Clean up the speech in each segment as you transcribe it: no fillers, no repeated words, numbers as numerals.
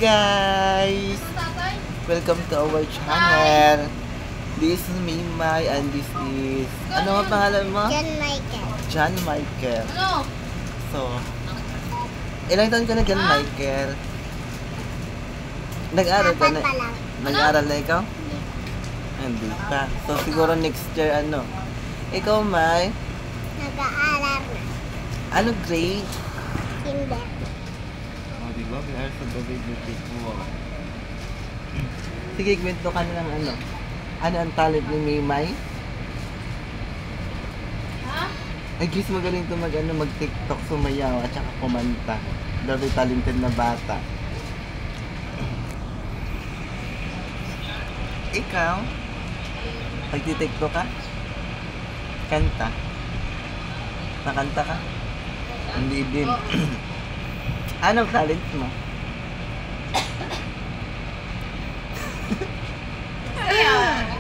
guys! Welcome to our channel. This is Mimay and this is... Ano ang pangalan mo? John Michael. John Michael. So, ilang taon ka na John Michael? Nag-aral ka na? Nag-aral na ikaw? Hindi pa. So, siguro next year ano? Ikaw, May? Nag-aaral na. Ano grade? Kinder. Oh, diba? Pinaaral sa grade mo. Sige, kwento ka na ng ano. Ano ang talent ni Mimay? Ay, guys, magaling ito mag-TikTok, sumayaw, at saka kumanta. Very talented na bata. Ikaw? Pag-TikTok ka? Kanta? Nakanta ka? Hindi din. Anong talent mo?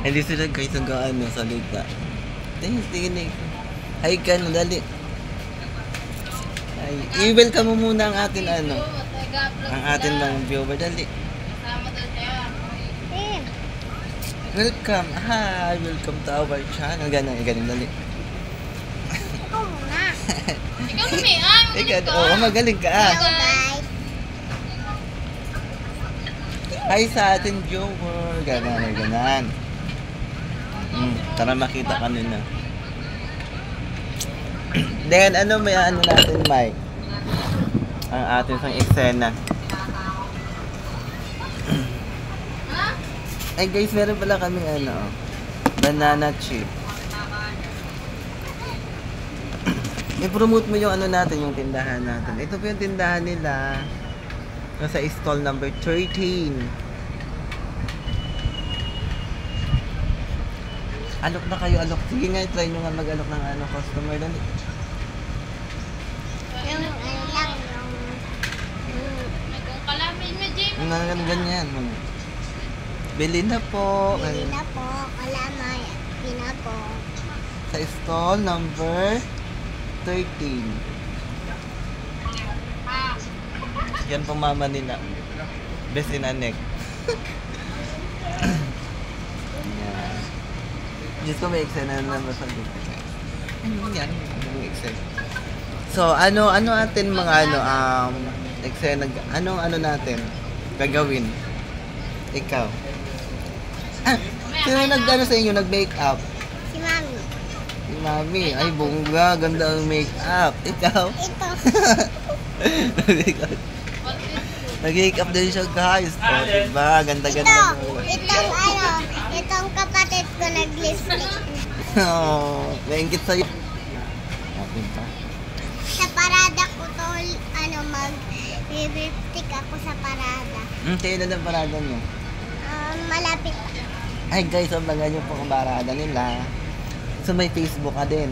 Hindi sila guys ang salita. Tingin na ikaw. Hi ka, dali. Ay, i-welcome mo muna ang atin ang atin ng viewer, dali. Welcome. Hi, welcome to our channel. Ganun, dali. Ikaw muna. Ikaw lumihan. Ikaw, magaling ka. Hello guys. Hi sa atin viewer. Ganan. Tara makita ka nila. Then, may natin, Mike? Ang ating isang eksena. Ay guys, meron pala kaming banana chip. I-promote mo yung natin, yung tindahan natin. Ito po yung tindahan nila. Nasa stall number 13. Alok na kayo, alok. Sige nga, try nyo nga mag-alok ng customer doon. Yung lang, yung... Ganyan. Bili na po. Bili na po. Kalamay. Bili na po. Sa stall number 13. Yan po mama nila. Best in Anek. Yan. Diyos ko may eksena na naman sa dito. Ano yan? May eksena. So, ano atin mga eksena, ano natin gagawin? Ikaw. Sino sa inyo nag-makeup? Si Mami. Si Mami. Ay, bongga. Ganda ang makeup. Ikaw? Ito. Nag-makeup din siya, guys. O, diba? Ganda-ganda. Itong kapatid ko nag-lipstick. Oo. Naingit sa'yo. Okay pa. Sa parada ko to, mag-lipstick ako sa parada. Kailan ang parada niyo? Malapit. Ay guys, abangan niyo po ang parada nila. So may Facebook ka din.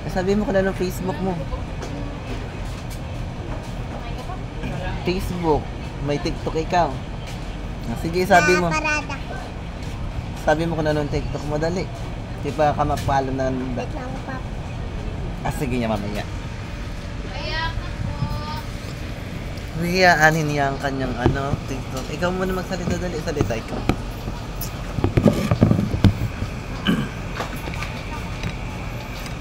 Sabi mo ka na ng Facebook mo. Facebook. May TikTok ikaw. Sige, sabi mo. Parada. Sabi mo ka na ng TikTok mo, dali. Di pa ka mapalo ng... sige niya mamaya. Hiyaan niya ang kanyang TikTok. Ikaw muna magsalita, dali. Salita ikaw.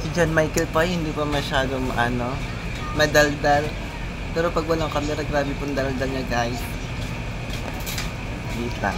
Si John Michael pa, hindi pa masyadong madaldal. Pero pag walang camera, grabe pong daldal niya, guys. Dito.